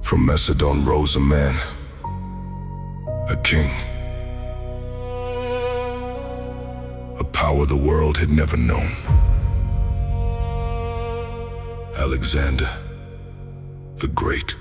From Macedon rose a man, a king, a power the world had never known. Alexander the Great.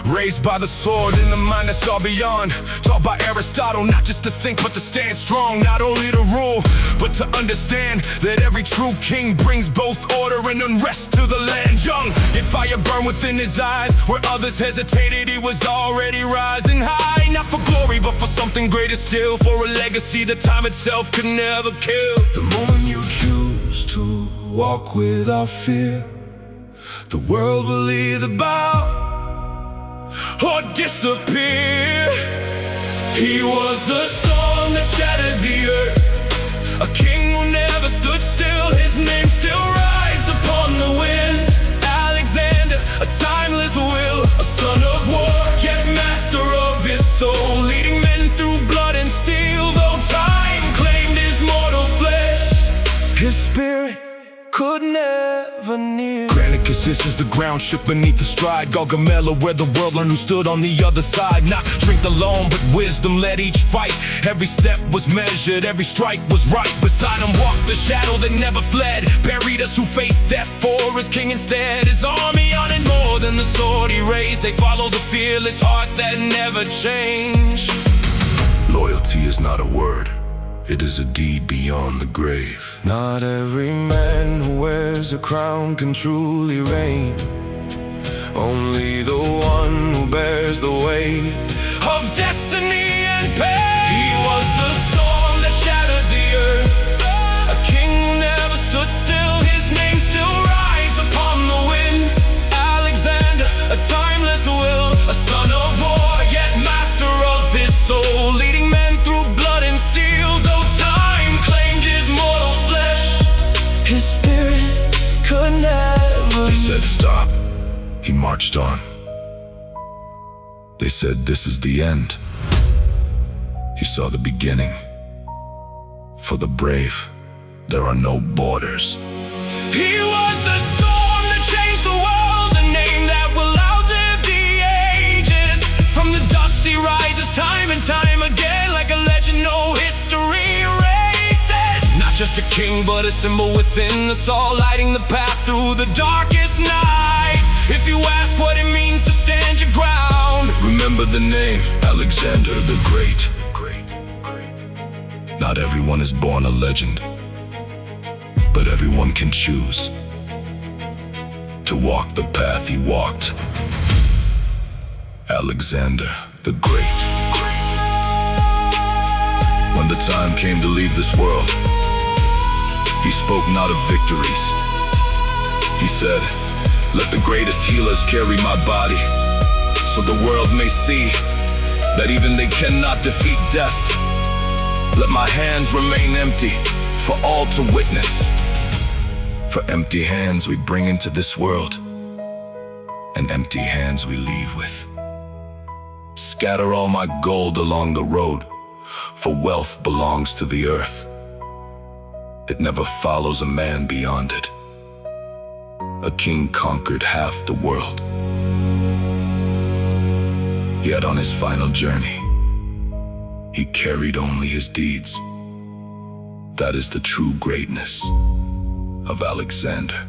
Raised by the sword in the mind that's all beyond. Taught by Aristotle, not just to think but to stand strong. Not only to rule, but to understand that every true king brings both order and unrest to the land. Young, yet fire burned within his eyes. Where others hesitated, he was already rising high. Not for glory, but for something greater still. For a legacy that time itself could never kill. The moment you choose to walk without fear, the will either bow or disappear. He was the storm that shattered the earth, a king who never stood still. His name still rides upon the wind. Alexander, a timeless will, a son of war, yet master of his soul, leading men through blood and steel. Though time claimed his mortal flesh, his spirit could never kneel. Greate is the ground shook beneath the stride. Gargamella, where the world learned who stood on the other side. Not strength alone, but wisdom led each fight. Every step was measured, every strike was right. Beside him walked the shadow that never fled. Buried us who faced death for his king instead. His army honored more than the sword he raised. They followed the fearless heart that never changed. Loyalty is not a word, it is a deed beyond the grave. Not every man who wears a crown can truly reign. Only the one who bears the weight of destiny and pain. He was the storm that shattered the earth, a king who never stood still. His name still rides upon the wind. Alexander, a timeless will, a son of war, yet master of his soul, leading men through blood and steel. His spirit could never. They said stop, he marched on. They said this is the end. He saw the beginning. For the brave, there are no borders. He was the storm that changed the world, the name that will outlive the ages. From the dust he rises time and time again, like a legend no history erases. Not just a king, but a symbol within us all, lighting the path through the darkest night. If you ask what it means to stand your ground, remember the name, Alexander the Great. Not everyone is born a legend, but everyone can choose to walk the path he walked. Alexander the Great. When the time came to leave this world, he spoke not of victories. He said, let the greatest healers carry my body, so the world may see that even they cannot defeat death. Let my hands remain empty for all to witness. For empty hands we bring into this world, and empty hands we leave with. Scatter all my gold along the road, for wealth belongs to the earth. It never follows a man beyond it. A king conquered half the world, yet on his final journey, he carried only his deeds. That is the true greatness of Alexander.